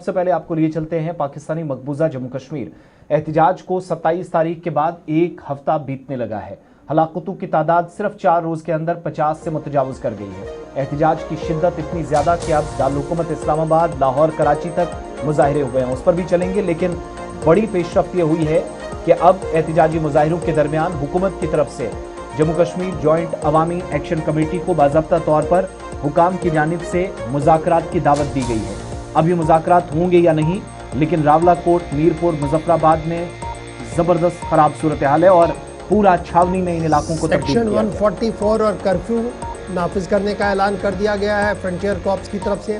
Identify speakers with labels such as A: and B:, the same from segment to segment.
A: सबसे पहले आपको लिए चलते हैं पाकिस्तानी मकबूजा जम्मू कश्मीर। एहतिजाज को 27 तारीख के बाद एक हफ्ता बीतने लगा है। हलाकतों की तादाद सिर्फ 4 रोज के अंदर 50 से मुतजावज कर गई है। एहतिजाज की शिद्दत इतनी ज्यादा कि अब दारुल-हुकूमत इस्लामाबाद, लाहौर, कराची तक मुजाहिरे हुए हैं। उस पर भी चलेंगे, लेकिन बड़ी पेशरफ्त ये हुई है कि अब एहतिजाजी मुजाहिरों के दरमियान हुकूमत की तरफ से जम्मू कश्मीर जॉइंट अवामी एक्शन कमेटी को बाज़ाब्ता तौर पर हुकाम की जानिब से मुज़ाकरात की दावत दी गई है। अब ये मुज़ाकरात होंगे या नहीं, लेकिन रावलाकोट, मीरपुर, मुजफ्फराबाद में जबरदस्त खराब सूरत हाल है और पूरा छावनी में इन इलाकों को
B: सेक्शन 144 और कर्फ्यू नाफिज करने का ऐलान कर दिया गया है फ्रंटियर कॉर्प्स की तरफ से।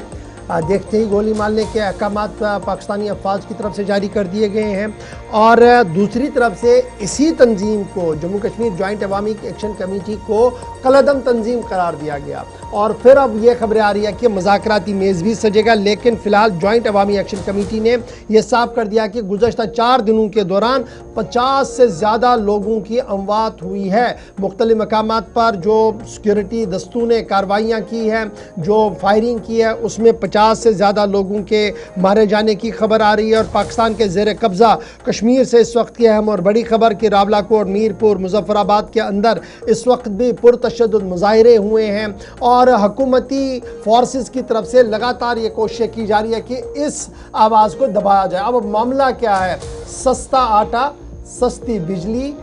B: देखते ही गोली मारने के अहकामात पाकिस्तानी अफवाज की तरफ से जारी कर दिए गए हैं। और दूसरी तरफ से इसी तंजीम को, जम्मू कश्मीर जॉइंट अवामी एक्शन कमेटी को कलअदम तंजीम करार दिया गया। और फिर अब ये खबरें आ रही है कि मुज़ाकराती मेज़ भी सजेगा, लेकिन फ़िलहाल जॉइंट अवामी एक्शन कमेटी ने यह साफ कर दिया कि गुज़श्ता 4 दिनों के दौरान 50 से ज़्यादा लोगों की अमवात हुई है। मुख्तलिफ मकामात पर जो सिक्योरिटी दस्तों ने कार्रवाइयाँ की हैं, जो फायरिंग की है, उसमें 50 से ज़्यादा लोगों के मारे जाने की खबर आ रही है। और पाकिस्तान के ज़ेर कब्ज़ा कश्मीर से इस वक्त की अहम और बड़ी खबर कि रावलाकोट, मीरपुर, मुजफ्फराबाद के अंदर इस वक्त भी पुरतशद्दुद मुजाहिरे हुए हैं। और हुकूमती फोर्सेस की तरफ से लगातार ये कोशिश की जा रही है कि इस आवाज़ को दबाया जाए। अब मामला क्या है? सस्ता आटा, सस्ती बिजली,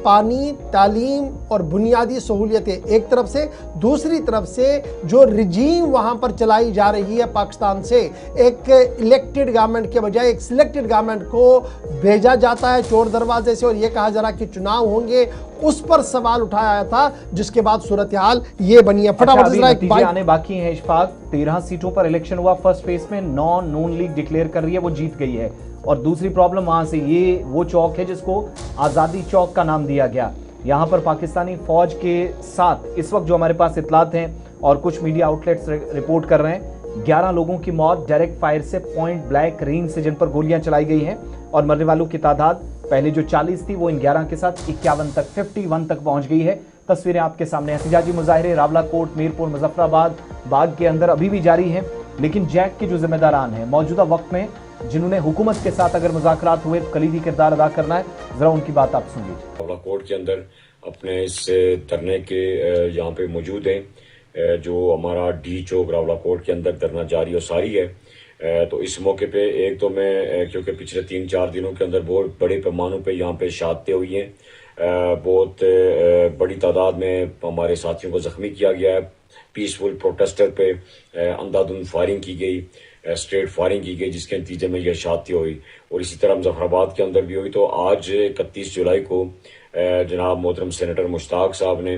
B: पानी, तालीम और बुनियादी सहूलियतें एक तरफ से, दूसरी तरफ से जो रिजीम वहाँ पर चलाई जा रही है पाकिस्तान से, एक इलेक्टेड गवर्नमेंट के बजाय एक सिलेक्टेड गवर्नमेंट को भेजा जाता है चोर दरवाजे से और ये कहा जा रहा कि चुनाव होंगे, उस पर सवाल उठाया था, जिसके बाद सूरत हाल ये बनी है।
A: फटाफट आने बाकी है। इशफाक, 13 सीटों पर इलेक्शन हुआ। फर्स्ट फेज में नून लीग डिक्लेयर कर रही है, वो जीत गई है। और दूसरी प्रॉब्लम वहां से, ये वो चौक है जिसको आज़ादी चौक का नाम दिया गया। यहाँ पर पाकिस्तानी फौज के साथ इस वक्त जो हमारे पास इतलात हैं और कुछ मीडिया आउटलेट्स रिपोर्ट कर रहे हैं, 11 लोगों की मौत डायरेक्ट फायर से, पॉइंट ब्लैंक रेंज से, जिन पर गोलियां चलाई गई हैं। और मरने वालों की तादाद पहले जो 40 थी वो इन 11 के साथ 51 तक पहुंच गई है। तस्वीरें आपके सामने। एहतिजाजी मुजाहिरे रावलाकोट, मीरपुर, मुजफ्फराबाद, बाग के अंदर अभी भी जारी हैं। लेकिन जैक के जो जिम्मेदारान हैं मौजूदा वक्त में, जिन्होंने हुकूमत के साथ अगर मुज़ाकरात हुए कलीदी किरदार अदा करना है, जरा उनकी बात आप सुन लीजिए।
C: रावलाकोट के अंदर अपने इस धरने के यहाँ पे मौजूद हैं, जो हमारा डी चौक रावलाकोट के अंदर धरना जारी और सारी है। तो इस मौके पे एक तो मैं, क्योंकि पिछले 3-4 दिनों के अंदर बहुत बड़े पैमानों पे यहाँ पे शहादतें हुई हैं, बहुत बड़ी तादाद में हमारे साथियों को जख्मी किया गया है। पीसफुल प्रोटेस्टर पे अंधाधुंध फायरिंग की गई, स्ट्रेट फायरिंग की गई, जिसके नतीजे में यह शहादतें हुई। और इसी तरह मुजफ्फराबाद के अंदर भी हुई। तो आज 31 जुलाई को जनाब मोहतरम सेनेटर मुश्ताक साहब ने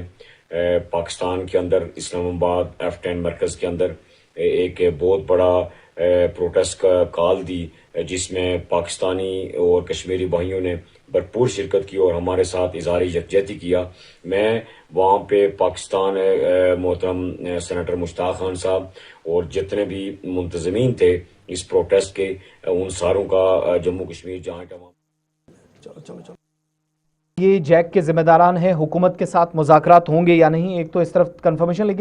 C: पाकिस्तान के अंदर इस्लामाबाद F10 मरकज़ के अंदर एक बहुत बड़ा प्रोटेस्ट का कॉल दी, जिसमें पाकिस्तानी और कश्मीरी भाइयों ने भरपूर शिरकत की और हमारे साथ इज़हार यकजहती किया। मैं वहाँ पे पाकिस्तान मोहतरम सेनेटर मुश्ताक खान साहब और जितने भी मुंतज़मीन थे इस प्रोटेस्ट के, उन सारों का जम्मू कश्मीर जॉइंट
A: चलो ये जैक के जिम्मेदारान हैं, हुकूमत के साथ मुज़ाकरात होंगे या नहीं, एक तो इस तरफ कंफर्मेशन। लेकिन